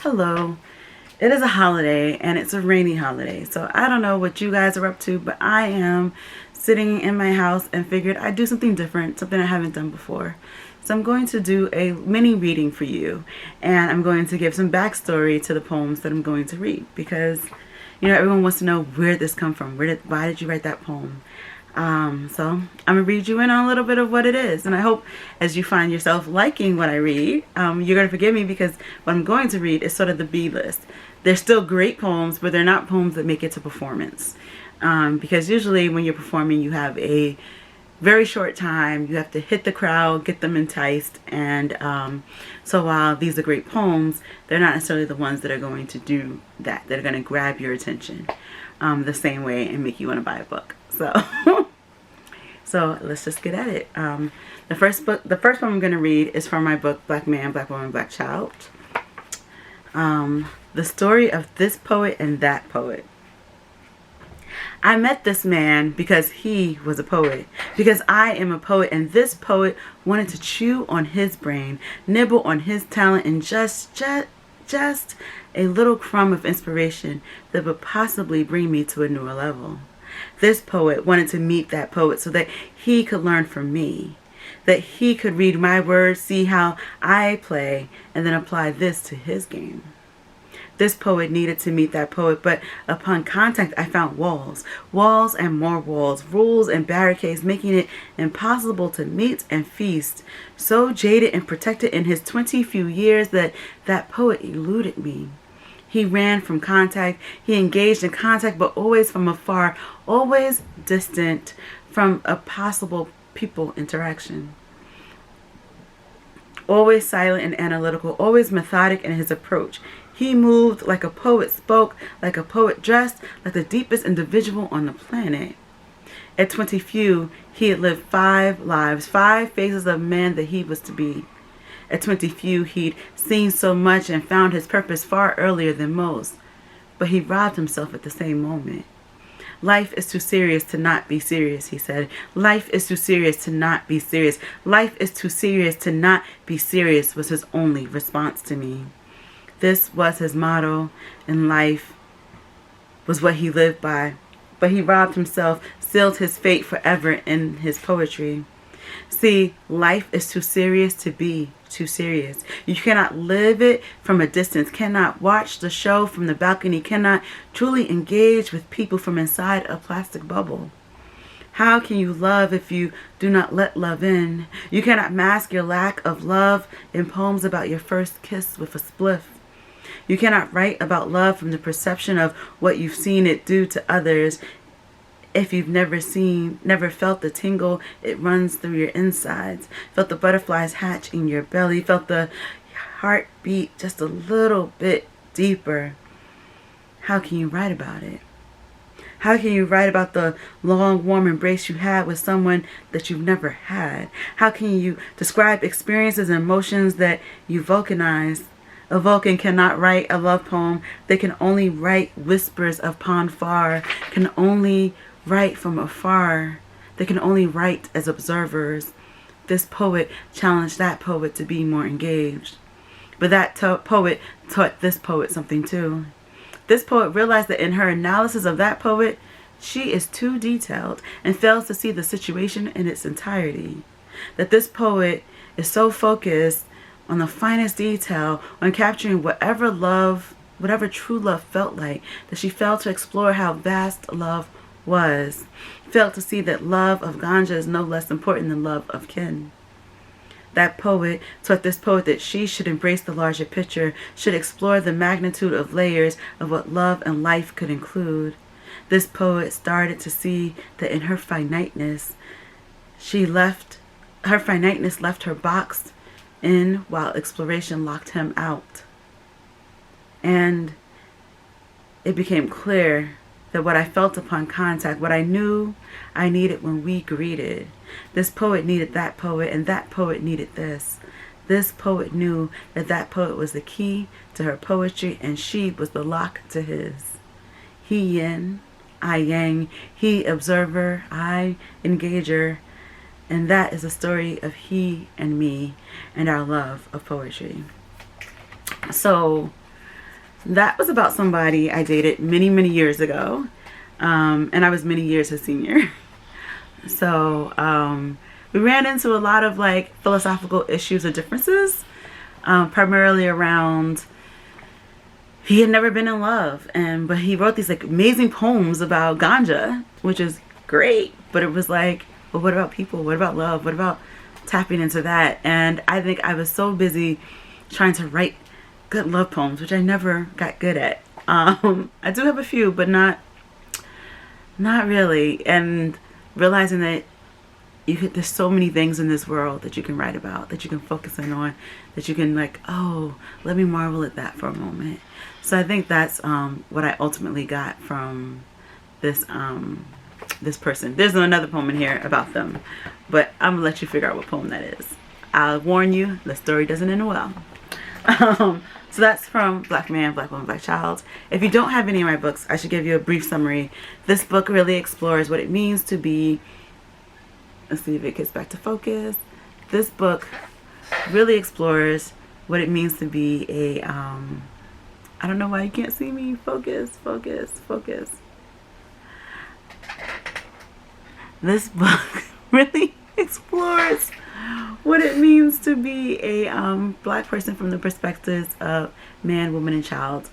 Hello. It is a holiday and it's a rainy holiday. So I don't know what you guys are up to, but I am sitting in my house and figured I'd do something different, something I haven't done before. So I'm going to do a mini reading for you, and I'm going to give some backstory to the poems that I'm going to read because everyone wants to know where this come from. Why did you write that poem? So I'm gonna read you in on a little bit of what it is, and I hope as you find yourself liking what I read, you're gonna forgive me because what I'm going to read is sort of the B list. They're still great poems, but they're not poems that make it to performance, because usually when you're performing, you have a very short time. You have to hit the crowd, get them enticed, and so while these are great poems, they're not necessarily the ones that are going to do that. They're going to grab your attention the same way and make you want to buy a book. So let's just get at it. The first one I'm going to read is from my book, Black Man, Black Woman, Black Child. The story of this poet and that poet. I met this man because he was a poet, because I am a poet, and this poet wanted to chew on his brain, nibble on his talent, and just a little crumb of inspiration that would possibly bring me to a newer level. This poet wanted to meet that poet so that he could learn from me, that he could read my words, see how I play, and then apply this to his game. This poet needed to meet that poet, but upon contact, I found walls and more walls, rules and barricades, making it impossible to meet and feast. So jaded and protected in his 20 few years that poet eluded me. He ran from contact, he engaged in contact, but always from afar, always distant from a possible people interaction. Always silent and analytical, always methodic in his approach. He moved like a poet, spoke like a poet, dressed like the deepest individual on the planet. At 20 few, he had lived 5 lives, 5 phases of man that he was to be. At 20 few, he'd seen so much and found his purpose far earlier than most. But he robbed himself at the same moment. Life is too serious to not be serious, he said. Life is too serious to not be serious. Life is too serious to not be serious was his only response to me. This was his motto, and life was what he lived by. But he robbed himself, sealed his fate forever in his poetry. See, life is too serious to be too serious. You cannot live it from a distance, cannot watch the show from the balcony, cannot truly engage with people from inside a plastic bubble. How can you love if you do not let love in? You cannot mask your lack of love in poems about your first kiss with a spliff. You cannot write about love from the perception of what you've seen it do to others. If you've never felt the tingle, it runs through your insides, felt the butterflies hatch in your belly, felt the heart beat just a little bit deeper, how can you write about it? How can you write about the long, warm embrace you had with someone that you've never had? How can you describe experiences and emotions that you vulcanized? A Vulcan cannot write a love poem. They can only write whispers of pond far, can only write from afar. They can only write as observers. This poet challenged that poet to be more engaged. But that poet taught this poet something too. This poet realized that in her analysis of that poet, she is too detailed and fails to see the situation in its entirety. That this poet is so focused on the finest detail, on capturing whatever true love felt like, that she failed to explore how vast love was, failed to see that love of ganja is no less important than love of kin. That poet taught this poet that she should embrace the larger picture, should explore the magnitude of layers of what love and life could include. This poet started to see that in her finiteness, her finiteness left her boxed in while exploration locked him out. And it became clear that what I felt upon contact, what I knew I needed when we greeted, this poet needed that poet, and that poet needed this. This poet knew that that poet was the key to her poetry, and she was the lock to his. He yin, I yang, he observer, I engager, and that is the story of he and me and our love of poetry. So that was about somebody I dated many, many years ago. And I was many years his senior. So we ran into a lot of like philosophical issues or differences, primarily around he had never been in love, but he wrote these like amazing poems about ganja, which is great. But it was like, well, what about people? What about love? What about tapping into that? And I think I was so busy trying to write good love poems, which I never got good at. I do have a few, but not really. And realizing that there's so many things in this world that you can write about, that you can focus in on, that you can like, oh, let me marvel at that for a moment. So I think that's what I ultimately got from this this person. There's another poem in here about them, but I'm gonna let you figure out what poem that is. I'll warn you, the story doesn't end well. So that's from Black Man, Black Woman, Black Child. If you don't have any of my books, I should give you a brief summary. This book really explores what it means to be, let's see if it gets back to focus. This book really explores what it means to be a, I don't know why you can't see me. Focus, focus, focus. This book really explores what it means to be a black person from the perspectives of man, woman, and child.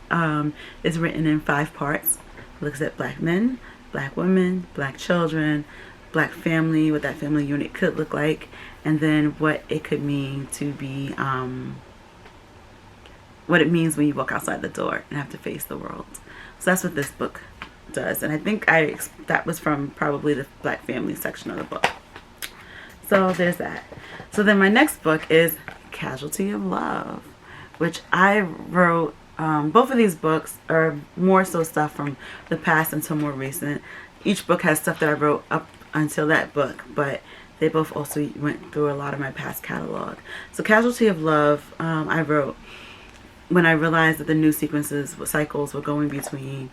It's written in 5 parts. It looks at black men, black women, black children, black family, what that family unit could look like, and then what it could mean to be, what it means when you walk outside the door and have to face the world. So that's what this book does. And I think that was from probably the black family section of the book. So there's that. So then my next book is Casualty of Love, which I wrote. Both of these books are more so stuff from the past until more recent. Each book has stuff that I wrote up until that book, but they both also went through a lot of my past catalog. So Casualty of Love, I wrote when I realized that the news cycles were going between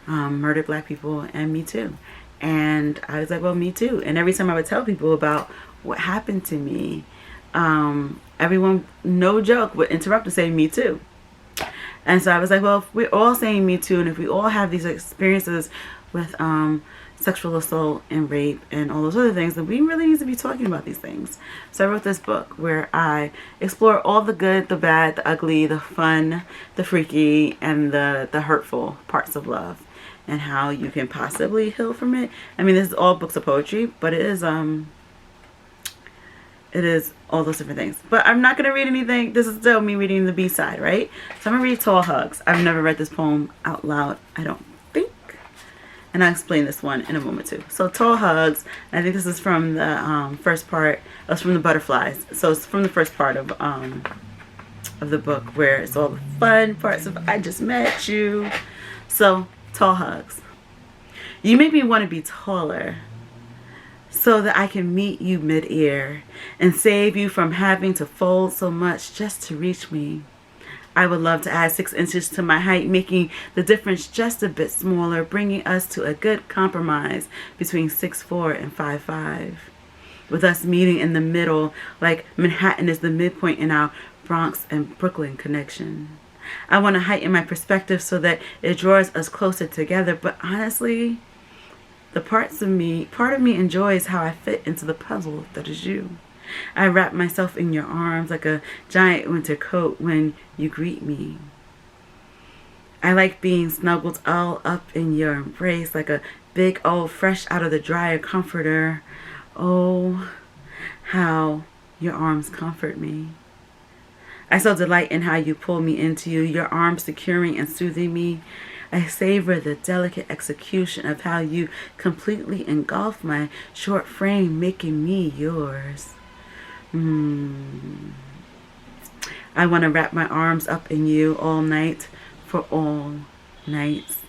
murdered black people and Me Too. And I was like, well, me too. And every time I would tell people about what happened to me, everyone, no joke, would interrupt and say, me too. And so I was like, well, if we're all saying me too, and if we all have these experiences with sexual assault and rape and all those other things, then we really need to be talking about these things. So I wrote this book where I explore all the good, the bad, the ugly, the fun, the freaky, and the hurtful parts of love, and how you can possibly heal from it. I mean, this is all books of poetry, but it is all those different things. But I'm not going to read anything. This is still me reading the B-side, right? So I'm going to read Tall Hugs. I've never read this poem out loud, I don't think. And I'll explain this one in a moment too. So Tall Hugs, I think this is from the first part. It's from the Butterflies. So it's from the first part of the book, where it's all the fun parts of I just met you. So Tall Hugs. You make me want to be taller, so that I can meet you mid-air and save you from having to fold so much just to reach me. I would love to add 6 inches to my height, making the difference just a bit smaller, bringing us to a good compromise between 6'4" and 5'5", with us meeting in the middle like Manhattan is the midpoint in our Bronx and Brooklyn connection. I want to heighten my perspective so that it draws us closer together, but honestly, part of me enjoys how I fit into the puzzle that is you. I wrap myself in your arms like a giant winter coat when you greet me. I like being snuggled all up in your embrace like a big old fresh out of the dryer comforter. Oh, how your arms comfort me. I so delight in how you pull me into you, your arms securing and soothing me. I savor the delicate execution of how you completely engulf my short frame, making me yours. I want to wrap my arms up in you all night for all nights.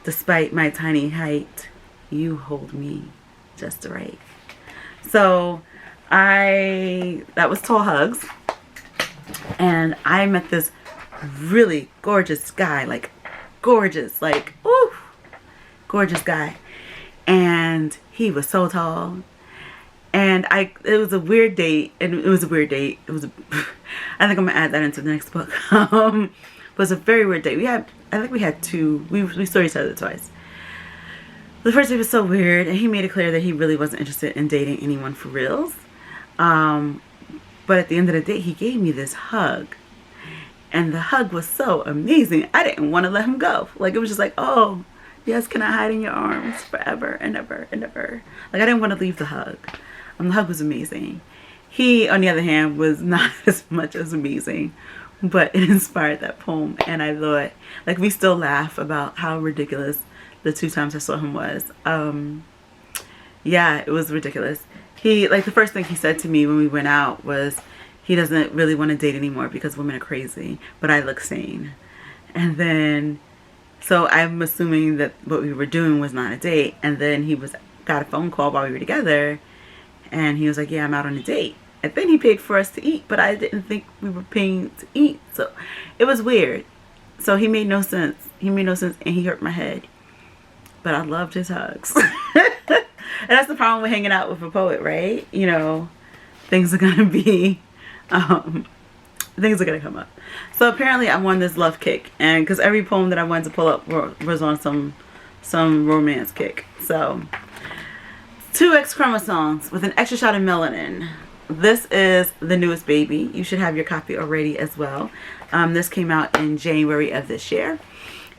Despite my tiny height, you hold me just right. So that was Tall Hugs. And I met this really gorgeous guy, like gorgeous, like, ooh, gorgeous guy. And he was so tall. And it was a weird date. I think I'm going to add that into the next book. It was a very weird date. I think we had two. We saw each other twice. The first date was so weird, and he made it clear that he really wasn't interested in dating anyone for reals. But at the end of the day, he gave me this hug. And the hug was so amazing. I didn't want to let him go. Like, it was just like, oh, yes, can I hide in your arms forever and ever and ever? Like, I didn't want to leave the hug. The hug was amazing. He, on the other hand, was not as much as amazing. But it inspired that poem. And I thought, like, we still laugh about how ridiculous the 2 times I saw him was. Yeah, it was ridiculous. He, like, the first thing he said to me when we went out was he doesn't really want to date anymore because women are crazy, but I look sane. And then, so I'm assuming that what we were doing was not a date. And then he got a phone call while we were together, and he was like, yeah, I'm out on a date. And then he paid for us to eat, but I didn't think we were paying to eat. So it was weird. So he made no sense. He made no sense, and he hurt my head. But I loved his hugs. And that's the problem with hanging out with a poet, right? You know, things are gonna be, things are gonna come up. So apparently I'm on this love kick, and because every poem that I wanted to pull up was on some romance kick. So 2 X chromosomes with an extra shot of melanin. This is the newest baby. You should have your copy already as well. This came out in January of this year.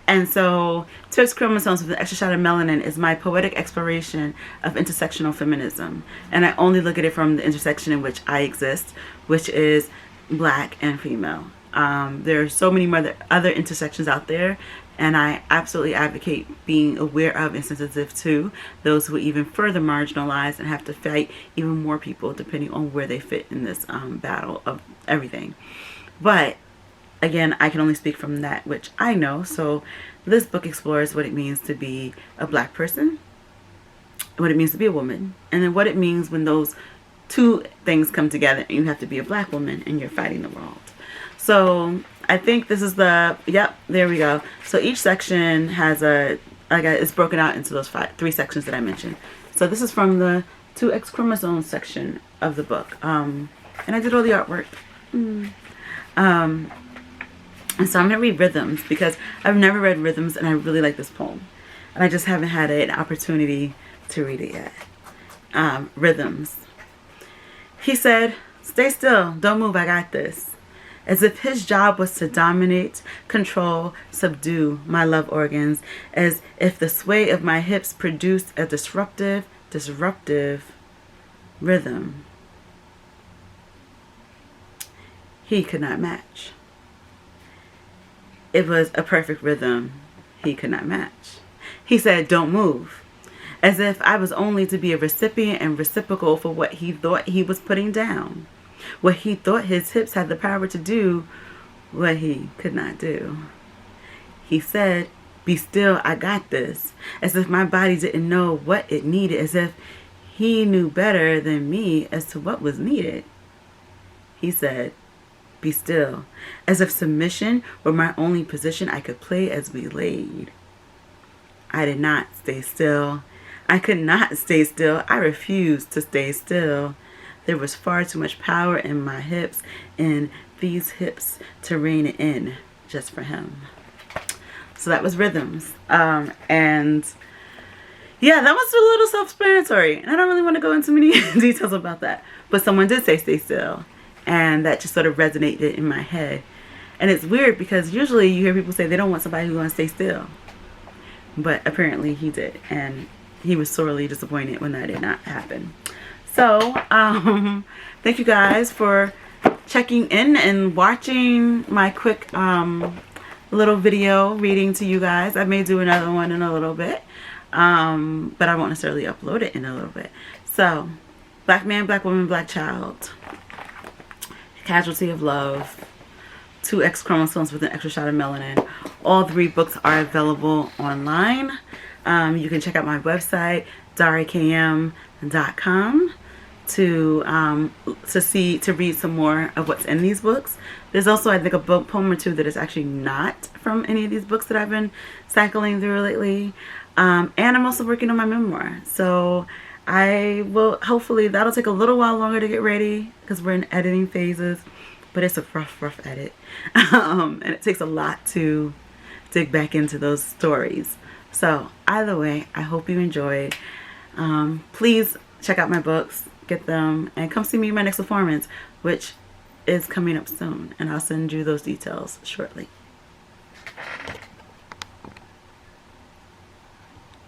And so 2 X chromosomes with an extra shot of melanin is my poetic exploration of intersectional feminism. And I only look at it from the intersection in which I exist, which is black and female. There are so many other intersections out there, and I absolutely advocate being aware of and sensitive to those who are even further marginalized and have to fight even more people depending on where they fit in this battle of everything. But again, I can only speak from that which I know. So this book explores what it means to be a black person, what it means to be a woman, and then what it means when those 2 things come together and you have to be a black woman and you're fighting the world. So I think this is yep, there we go. So each section has it's broken out into those 3 sections that I mentioned. So this is from the 2 X chromosomes section of the book. And I did all the artwork. And so I'm going to read Rhythms because I've never read Rhythms, and I really like this poem. And I just haven't had an opportunity to read it yet. Rhythms. He said, stay still, don't move, I got this. As if his job was to dominate, control, subdue my love organs. As if the sway of my hips produced a disruptive rhythm he could not match. It was a perfect rhythm he could not match. He said, don't move. As if I was only to be a recipient and reciprocal for what he thought he was putting down. What he thought his hips had the power to do, what he could not do. He said, be still, I got this. As if my body didn't know what it needed. As if he knew better than me as to what was needed. He said, be still, as if submission were my only position I could play as we laid. I did not stay still. I could not stay still. I refused to stay still. There was far too much power in my hips, in these hips, to rein it in just for him. So that was Rhythms. And yeah, that was a little self-explanatory. And I don't really want to go into many details about that. But someone did say stay still. And that just sort of resonated in my head. And it's weird because usually you hear people say they don't want somebody who's going to stay still. But apparently he did. And he was sorely disappointed when that did not happen. So, thank you guys for checking in and watching my quick little video reading to you guys. I may do another one in a little bit. But I won't necessarily upload it in a little bit. So, Black Man, Black Woman, Black Child. Casualty of Love, 2 X chromosomes with an extra shot of melanin. All 3 books are available online. You can check out my website, darikm.com, to read some more of what's in these books. There's also, I think, a poem or 2 that is actually not from any of these books that I've been cycling through lately. And I'm also working on my memoir. So I will, hopefully that'll take a little while longer to get ready because we're in editing phases. but it's a rough edit. And it takes a lot to dig back into those stories. So either way, I hope you enjoyed. Please check out my books, get them, and come see me in my next performance, which is coming up soon, and I'll send you those details shortly.